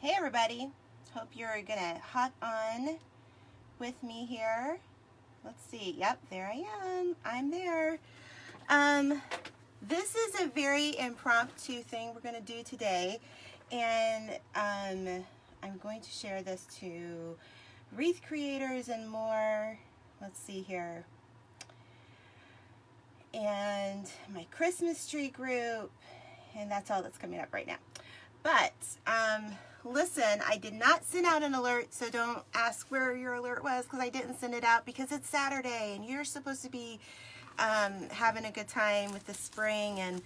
Hey everybody, hope you're gonna hop on with me here. Let's see, yep, there I am, I'm there. This is a very impromptu thing we're gonna do today, and I'm going to share this to wreath creators and more. Let's see here. And my Christmas tree group, and that's all that's coming up right now. But, listen, I did not send out an alert, so don't ask where your alert was, because I didn't send it out because it's Saturday, and you're supposed to be having a good time with the spring and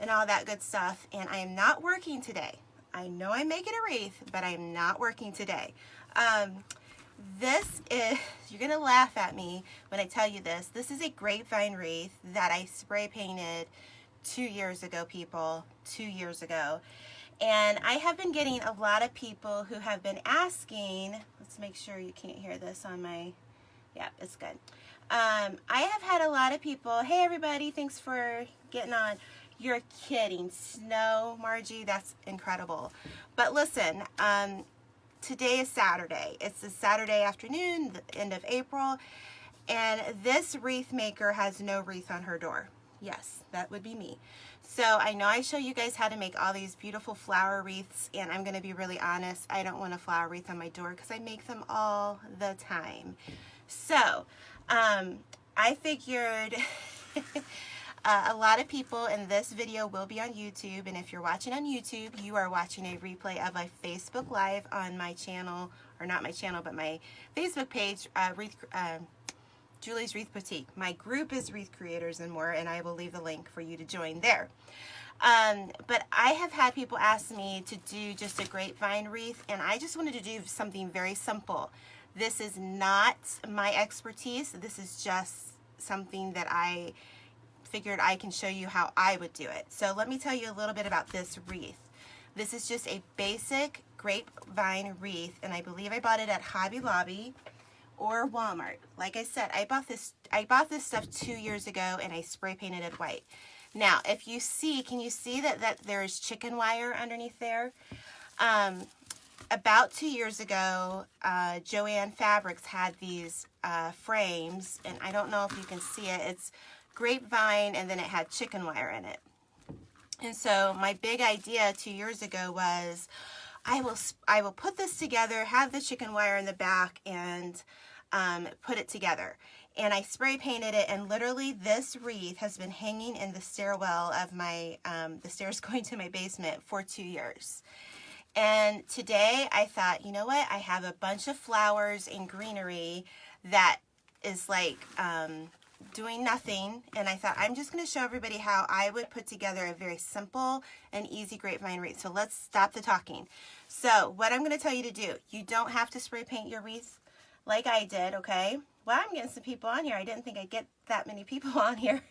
all that good stuff, and I am not working today. I know I'm making a wreath, but I am not working today. This is, you're going to laugh at me when I tell you this. This is a grapevine wreath that I spray painted 2 years ago, people, 2 years ago. And I have been getting a lot of people who have been asking, let's make sure you can't hear this on my, yeah, it's good. I have had a lot of people, hey everybody, thanks for getting on. You're kidding, Snow, Margie, that's incredible. But listen, today is Saturday. It's a Saturday afternoon, the end of April, and this wreath maker has no wreath on her door. Yes, that would be me. So I know I show you guys how to make all these beautiful flower wreaths, and I'm going to be really honest, I don't want a flower wreath on my door because I make them all the time. So I figured a lot of people in this video will be on YouTube, and if you're watching on YouTube, you are watching a replay of a Facebook Live on my channel, or not my channel, but my Facebook page, Julie's Wreath Boutique. My group is Wreath Creators and More, and I will leave the link for you to join there. But I have had people ask me to do just a grapevine wreath, and I just wanted to do something very simple. This is not my expertise. This is just something that I figured I can show you how I would do it. So let me tell you a little bit about this wreath. This is just a basic grapevine wreath, and I believe I bought it at Hobby Lobby or Walmart. Like I said, I bought this stuff 2 years ago, and I spray painted it white. Now, if you see, can you see that there's chicken wire underneath there? About 2 years ago, Joann Fabrics had these frames, and I don't know if you can see it. It's grapevine, and then it had chicken wire in it. And so my big idea 2 years ago was I will put this together, have the chicken wire in the back, and put it together. And I spray painted it, and literally this wreath has been hanging in the stairwell of my the stairs going to my basement for 2 years. And today I thought, you know what, I have a bunch of flowers and greenery that is like doing nothing, and I thought I'm just going to show everybody how I would put together a very simple and easy grapevine wreath. So let's stop the talking. So what I'm going to tell you to do, you don't have to spray paint your wreath like I did, okay? Well, I'm getting some people on here. I didn't think I'd get that many people on here.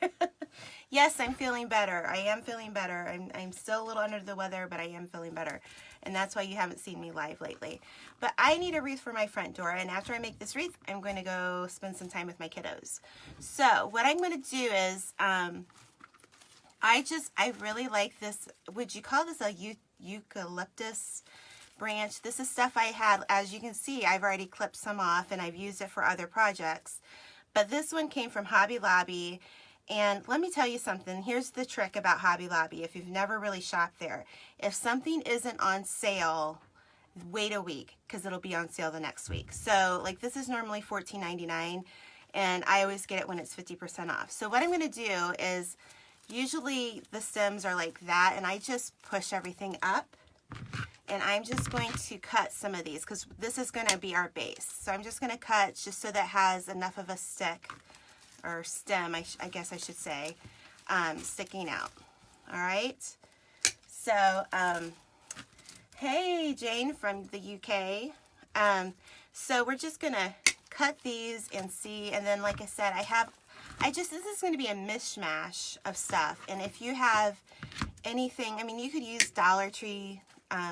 Yes, I'm feeling better. I am feeling better. I'm still a little under the weather, but I am feeling better. And that's why you haven't seen me live lately. But I need a wreath for my front door, and after I make this wreath, I'm going to go spend some time with my kiddos. So what I'm going to do is, I really like this. Would you call this a eucalyptus branch? This is stuff I had. As you can see, I've already clipped some off, and I've used it for other projects. But this one came from Hobby Lobby. And let me tell you something. Here's the trick about Hobby Lobby. If you've never really shopped there, if something isn't on sale, wait a week, because it'll be on sale the next week. So like this is normally $14.99, and I always get it when it's 50% off. So what I'm going to do is, usually the stems are like that, and I just push everything up, and I'm just going to cut some of these because this is going to be our base. So I'm just going to cut just so that has enough of a stick, or stem, I guess I should say, sticking out. All right. So, hey, Jane from the UK. So we're just gonna cut these and see, and then like I said, this is going to be a mishmash of stuff. And if you have anything, I mean, you could use Dollar Tree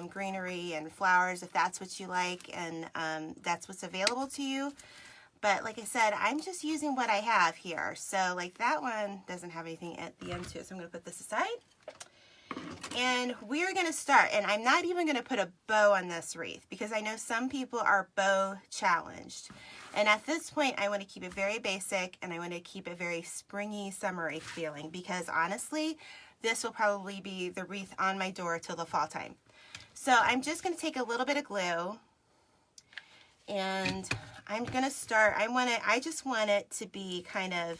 greenery and flowers if that's what you like, and that's what's available to you. But like I said, I'm just using what I have here. So like that one doesn't have anything at the end to it, so I'm going to put this aside. And we're going to start, and I'm not even going to put a bow on this wreath because I know some people are bow challenged. And at this point, I want to keep it very basic, and I want to keep it very springy, summery feeling, because honestly, this will probably be the wreath on my door till the fall time. So I'm just going to take a little bit of glue, and I'm going to start. I just want it to be kind of,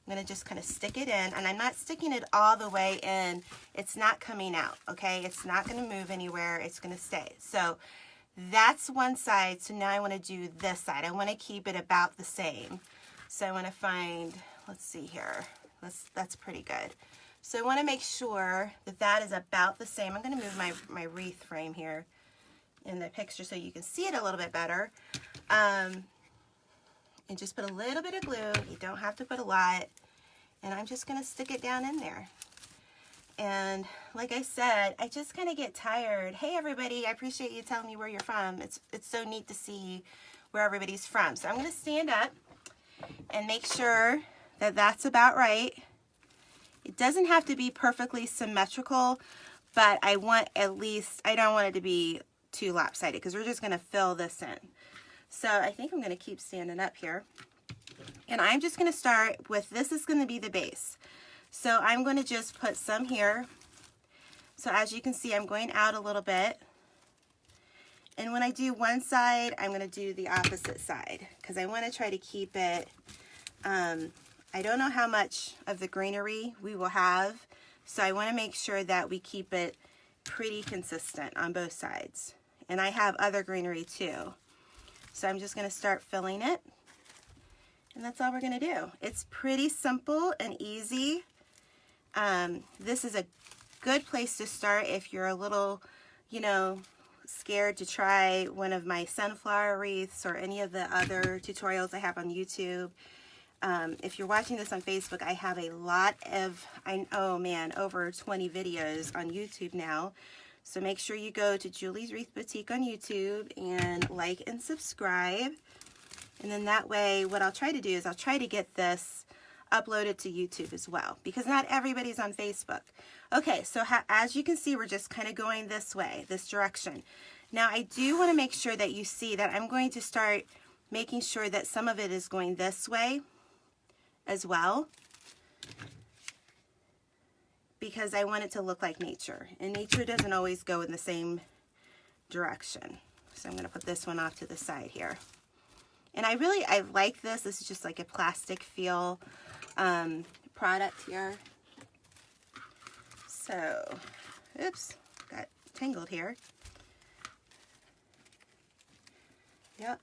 I'm going to just kind of stick it in, and I'm not sticking it all the way in. It's not coming out, okay? It's not going to move anywhere. It's going to stay. So that's one side. So now I want to do this side. I want to keep it about the same. So I want to find, let's see here. That's pretty good. So I want to make sure that that is about the same. I'm going to move my wreath frame here in the picture so you can see it a little bit better. And just put a little bit of glue. You don't have to put a lot. And I'm just going to stick it down in there. And like I said, I just kind of get tired. Hey, everybody, I appreciate you telling me where you're from. It's so neat to see where everybody's from. So I'm going to stand up and make sure that that's about right. It doesn't have to be perfectly symmetrical, but I want at least, I don't want it to be too lopsided because we're just going to fill this in. So I think I'm going to keep standing up here. And I'm just going to start with, this is going to be the base. So I'm going to just put some here. So as you can see, I'm going out a little bit. And when I do one side, I'm going to do the opposite side because I want to try to keep it, I don't know how much of the greenery we will have. So I want to make sure that we keep it pretty consistent on both sides. And I have other greenery too. So I'm just going to start filling it. And that's all we're going to do. It's pretty simple and easy. This is a good place to start if you're a little, you know, scared to try one of my sunflower wreaths or any of the other tutorials I have on YouTube. If you're watching this on Facebook, I have a lot of, oh man, over 20 videos on YouTube now. So make sure you go to Julie's Wreath Boutique on YouTube and like and subscribe. And then that way, what I'll try to do is I'll try to get this uploaded to YouTube as well, because not everybody's on Facebook. Okay, so as you can see, we're just kind of going this way, this direction. Now, I do want to make sure that you see that I'm going to start making sure that some of it is going this way as well, because I want it to look like nature. And nature doesn't always go in the same direction. So I'm going to put this one off to the side here. And I like this. This is just like a plastic feel product here. So, oops, got tangled here. Yep.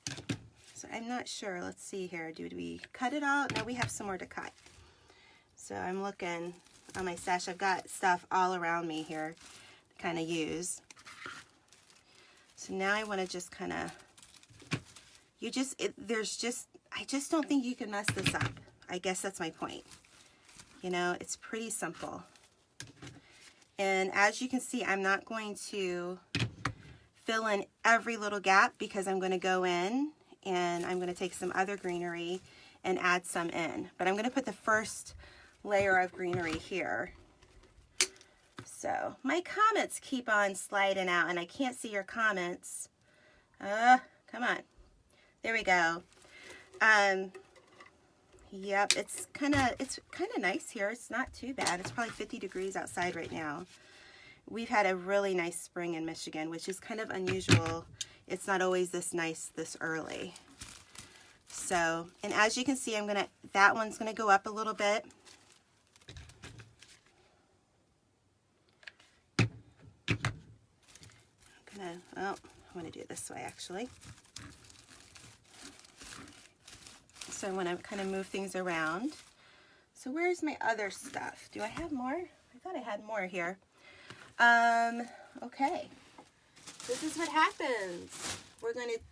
So I'm not sure. Let's see here. Do we cut it all? No, we have some more to cut. So I'm looking on my stash. I've got stuff all around me here to kind of use. So now I want to just kind of, I just don't think you can mess this up. I guess that's my point. You know, it's pretty simple. And as you can see, I'm not going to fill in every little gap because I'm going to go in and I'm going to take some other greenery and add some in. But I'm going to put the first layer of greenery here. So my comments keep on sliding out and I can't see your comments. Come on. There we go. Yep, it's kind of nice here. It's not too bad. It's probably 50 degrees outside right now. We've had a really nice spring in Michigan, which is kind of unusual. It's not always this nice this early. So, and as you can see, that one's gonna go up a little bit. I'm gonna do it this way actually. So I want to kind of move things around. So where's my other stuff? Do I have more? I thought I had more here. Okay. This is what happens.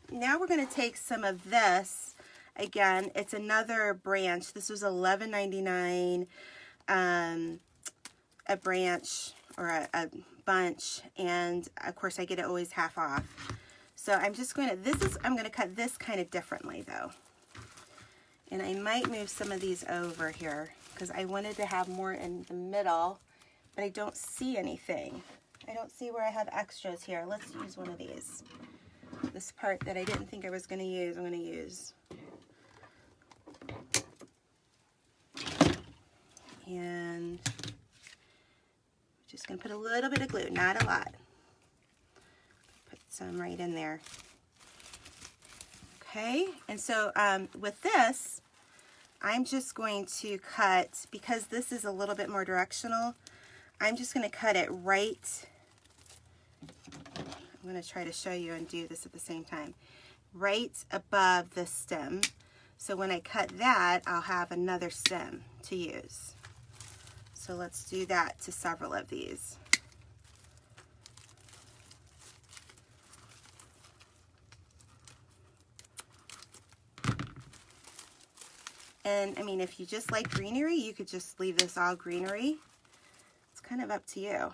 Now we're gonna take some of this. Again, it's another branch. This was $11.99 a branch or a bunch, and of course I get it always half off. So I'm just going to, I'm going to cut this kind of differently though. And I might move some of these over here because I wanted to have more in the middle but I don't see anything. I don't see where I have extras here. Let's use one of these. This part that I didn't think I was going to use, I'm going to use. And just going to put a little bit of glue, not a lot. Put some right in there. Okay, and so with this, I'm just going to cut, because this is a little bit more directional, I'm just going to cut it right. I'm going to try to show you and do this at the same time. Right above the stem. So when I cut that, I'll have another stem to use. So let's do that to several of these. And I mean, if you just like greenery, you could just leave this all greenery. It's kind of up to you.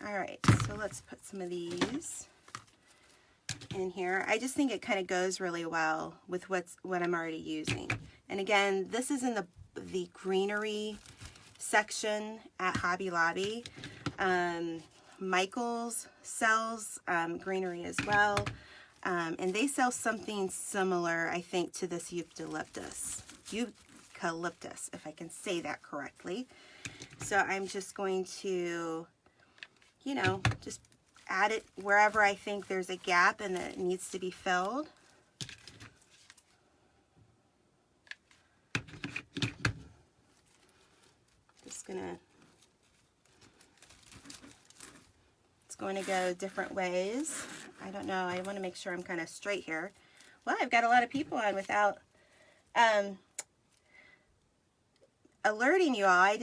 All right, so let's put some of these in here. I just think it kind of goes really well with what I'm already using. And again, this is in the greenery section at Hobby Lobby. Michaels sells greenery as well. And they sell something similar, I think, to this eucalyptus, if I can say that correctly. So I'm just going to, you know, just add it wherever I think there's a gap and that it needs to be filled. Just gonna, it's going to go different ways. I don't know, I want to make sure I'm kind of straight here. Well, I've got a lot of people on without alerting you all.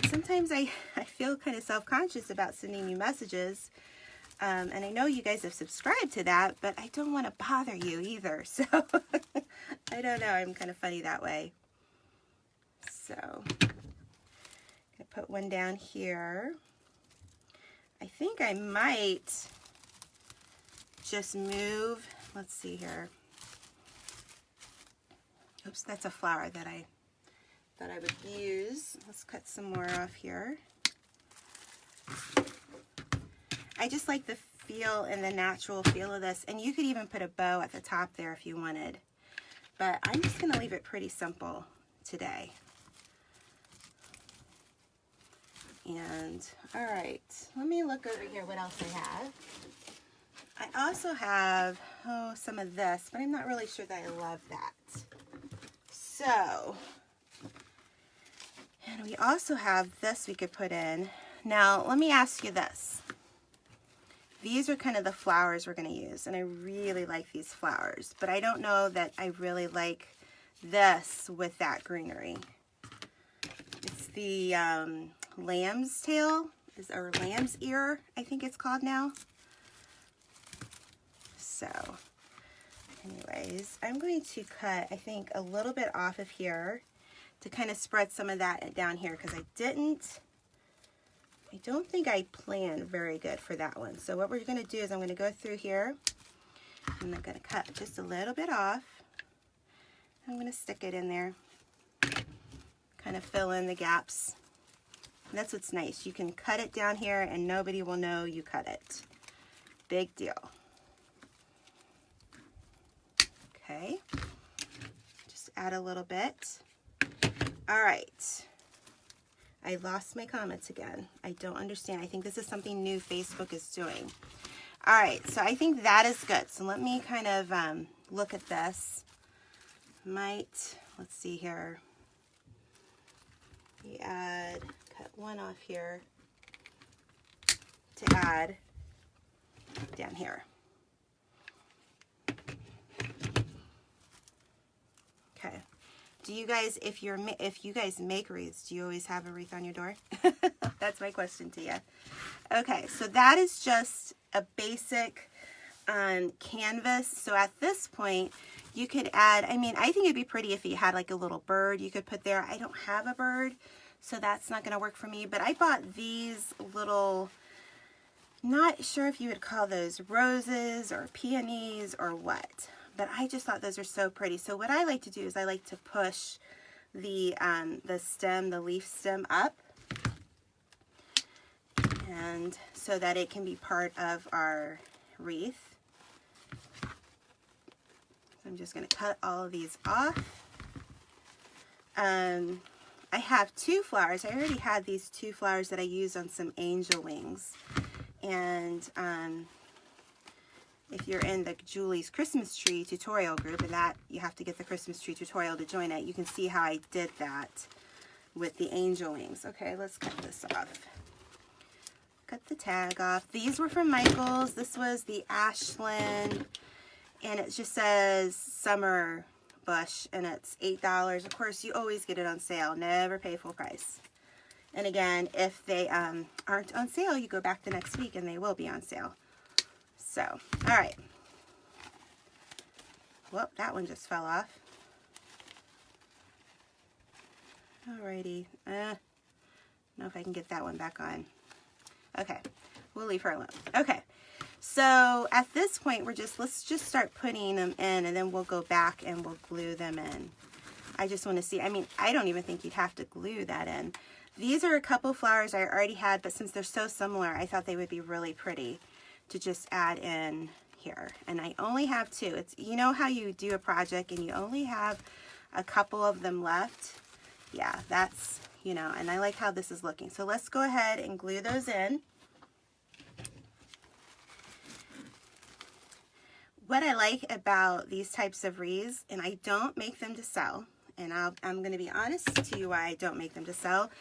Sometimes I feel kind of self-conscious about sending you messages. And I know you guys have subscribed to that, but I don't want to bother you either. So, I don't know, I'm kind of funny that way. So, I'm going to put one down here. I think I might just move, let's see here. Oops, that's a flower that I thought I would use. Let's cut some more off here. I just like the feel and the natural feel of this, and you could even put a bow at the top there if you wanted. But I'm just going to leave it pretty simple today. And, all right, let me look over here what else I have. I also have, some of this, but I'm not really sure that I love that. So, and we also have this we could put in. Now, let me ask you this. These are kind of the flowers we're going to use, and I really like these flowers, but I don't know that I really like this with that greenery. It's the lamb's tail, or lamb's ear, I think it's called now. So, anyways, I'm going to cut, I think, a little bit off of here to kind of spread some of that down here, because I don't think I planned very good for that one. So what we're going to do is I'm going to go through here. I'm going to cut just a little bit off. I'm going to stick it in there. Kind of fill in the gaps. And that's what's nice. You can cut it down here and nobody will know you cut it. Big deal. Okay. Just add a little bit. All right. I lost my comments again. I don't understand. I think this is something new Facebook is doing. All right, so I think that is good. So let me kind of look at this. Let's see here. We cut one off here to add down here. Okay. Do you guys, if you guys make wreaths, do you always have a wreath on your door? That's my question to you. Okay, so that is just a basic canvas. So at this point, you could add, I mean, I think it'd be pretty if you had like a little bird you could put there. I don't have a bird, so that's not going to work for me. But I bought these little, not sure if you would call those roses or peonies or what. But I just thought those are so pretty. So what I like to do is I like to push the stem, the leaf stem up, and so that it can be part of our wreath. So I'm just going to cut all of these off. I have 2 flowers. I already had these 2 flowers that I used on some angel wings. And if you're in the Julie's Christmas tree tutorial group, and that you have to get the Christmas tree tutorial to join it, you can see how I did that with the angel wings. Okay, let's cut this off. Cut the tag off. These were from Michaels. This was the Ashland, and it just says summer bush, and it's $8. Of course, you always get it on sale. Never pay full price. And again, if they aren't on sale, you go back the next week and they will be on sale. So, all right. Well, that one just fell off. Alrighty. Know if I can get that one back on. Okay, we'll leave her alone. Okay. So at this point, let's just start putting them in, and then we'll go back and we'll glue them in. I just want to see, I mean, I don't even think you'd have to glue that in. These are a couple flowers I already had, but since they're so similar, I thought they would be really pretty to just add in here. And I only have 2. It's, you know how you do a project and you only have a couple of them left? Yeah, that's, you know, and I like how this is looking. So let's go ahead and glue those in. What I like about these types of wreaths, and I don't make them to sell, and I'm going to be honest to you why I don't make them to sell,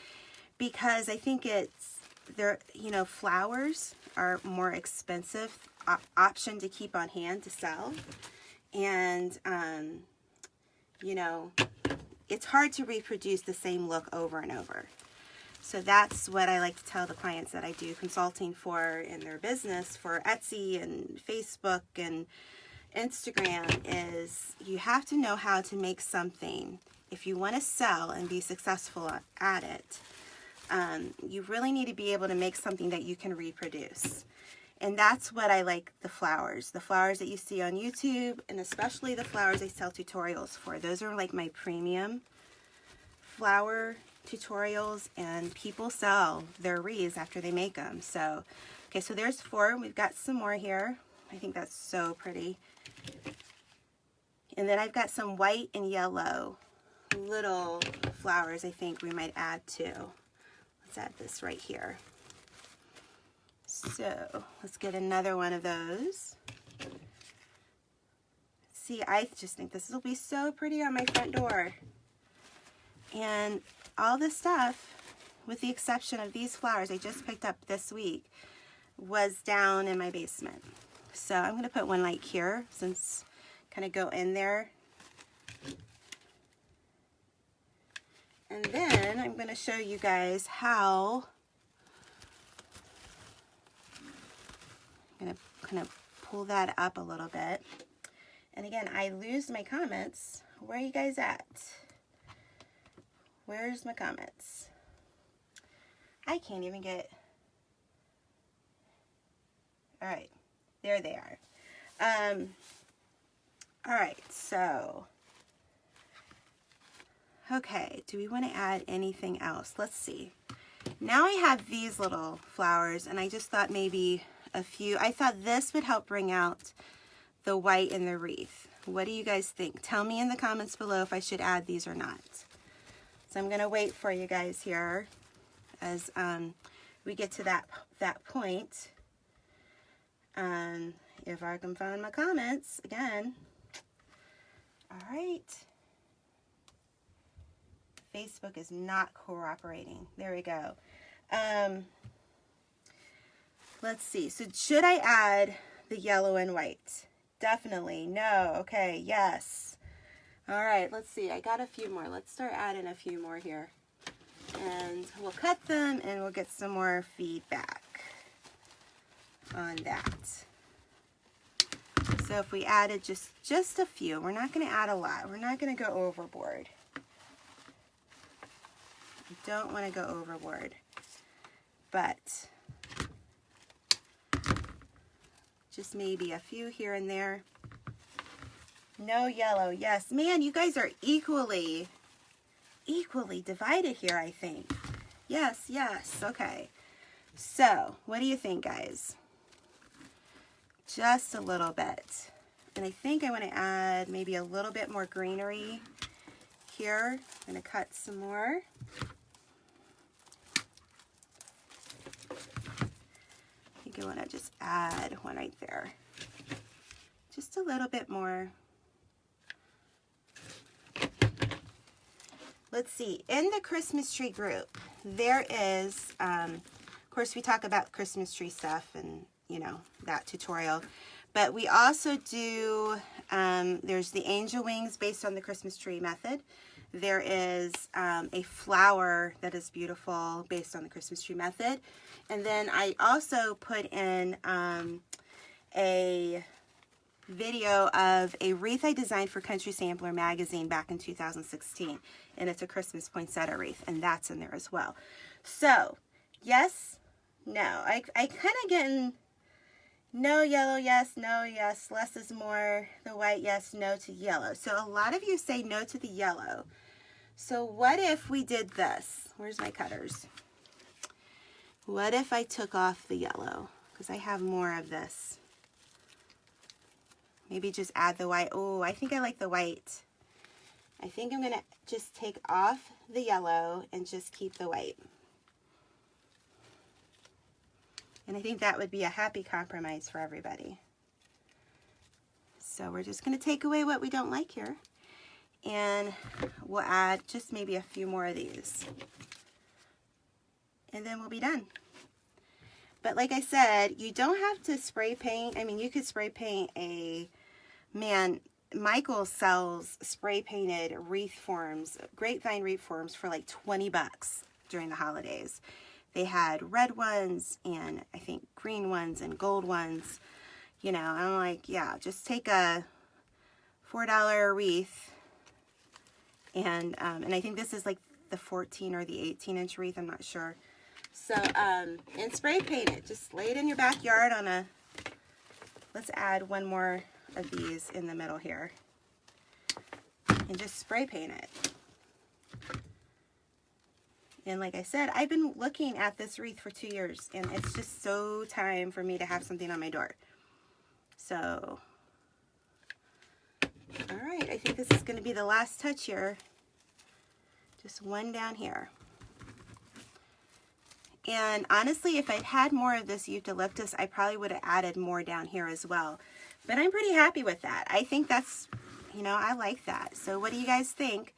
because I think they're, you know, flowers are more expensive option to keep on hand to sell, and you know, it's hard to reproduce the same look over and over. So that's what I like to tell the clients that I do consulting for in their business, for Etsy and Facebook and Instagram, is you have to know how to make something. If you want to sell and be successful at it, you really need to be able to make something that you can reproduce. And that's what I like the flowers that you see on YouTube, and especially the flowers I sell tutorials for. Those are like my premium flower tutorials, and people sell their wreaths after they make them. So, okay, so there's 4. We've got some more here. I think that's so pretty. And then I've got some white and yellow little flowers I think we might add too. Let's add this right here. So let's get another one of those. See, I just think this will be so pretty on my front door. And all this stuff, with the exception of these flowers I just picked up this week, was down in my basement. So I'm going to put one like here, since kind of go in there. And then I'm going to show you guys how I'm going to kind of pull that up a little bit. And again, I lose my comments. Where are you guys at? Where's my comments? I can't even get... All right, there they are. All right, so... Okay, do we want to add anything else? Let's see. Now I have these little flowers, and I just thought maybe a few... I thought this would help bring out the white in the wreath. What do you guys think? Tell me in the comments below if I should add these or not. So I'm going to wait for you guys here as we get to that point. If I can find my comments again. All right. Facebook is not cooperating. There we go. Let's see. So should I add the yellow and white? Definitely. No. Okay. Yes. All right. Let's see. I got a few more. Let's start adding a few more here. And we'll cut them and we'll get some more feedback on that. So if we added just a few, we're not going to add a lot. We're not going to go overboard. We don't want to go overboard. But just maybe a few here and there. No yellow. Yes. Man, you guys are equally equally divided here, I think. Yes, yes, okay. So, what do you think, guys? Just a little bit. And I think I want to add maybe a little bit more greenery here. I'm going to cut some more. I think I want to just add one right there. Just a little bit more. Let's see, in the Christmas tree group, there is, of course, we talk about Christmas tree stuff and, you know, that tutorial. But we also do, there's the angel wings based on the Christmas tree method. There is a flower that is beautiful based on the Christmas tree method. And then I also put in a video of a wreath I designed for Country Sampler magazine back in 2016. And it's a Christmas poinsettia wreath, and that's in there as well. So, yes, no. I kind of getting no yellow, yes, no, yes, less is more, the white, yes, no to yellow. So a lot of you say no to the yellow. So what if we did this? Where's my cutters? What if I took off the yellow? Because I have more of this. Maybe just add the white. Oh, I think I like the white. I think I'm going to just take off the yellow and just keep the white. And I think that would be a happy compromise for everybody. So we're just going to take away what we don't like here. And we'll add just maybe a few more of these. And then we'll be done. But like I said, you don't have to spray paint. I mean, you could spray paint a, man, Michael sells spray painted wreath forms, grapevine wreath forms for like 20 bucks during the holidays. They had red ones and I think green ones and gold ones. You know, I'm like, yeah, just take a $4 wreath. And I think this is like the 14 or the 18-inch wreath, I'm not sure. So, and spray paint it. Just lay it in your backyard on a, let's add one more of these in the middle here. And just spray paint it. And like I said, I've been looking at this wreath for 2 years, and it's just so time for me to have something on my door. So, all right, I think this is going to be the last touch here. Just one down here. And honestly, if I'd had more of this eucalyptus, I probably would have added more down here as well. But I'm pretty happy with that. I think that's, you know, I like that. So what do you guys think?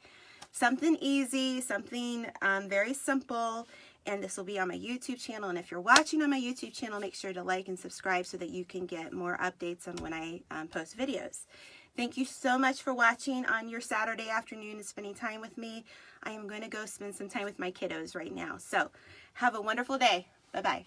Something easy, something very simple, and this will be on my YouTube channel. And if you're watching on my YouTube channel, make sure to like and subscribe so that you can get more updates on when I post videos. Thank you so much for watching on your Saturday afternoon and spending time with me. I am going to go spend some time with my kiddos right now. So have a wonderful day. Bye-bye.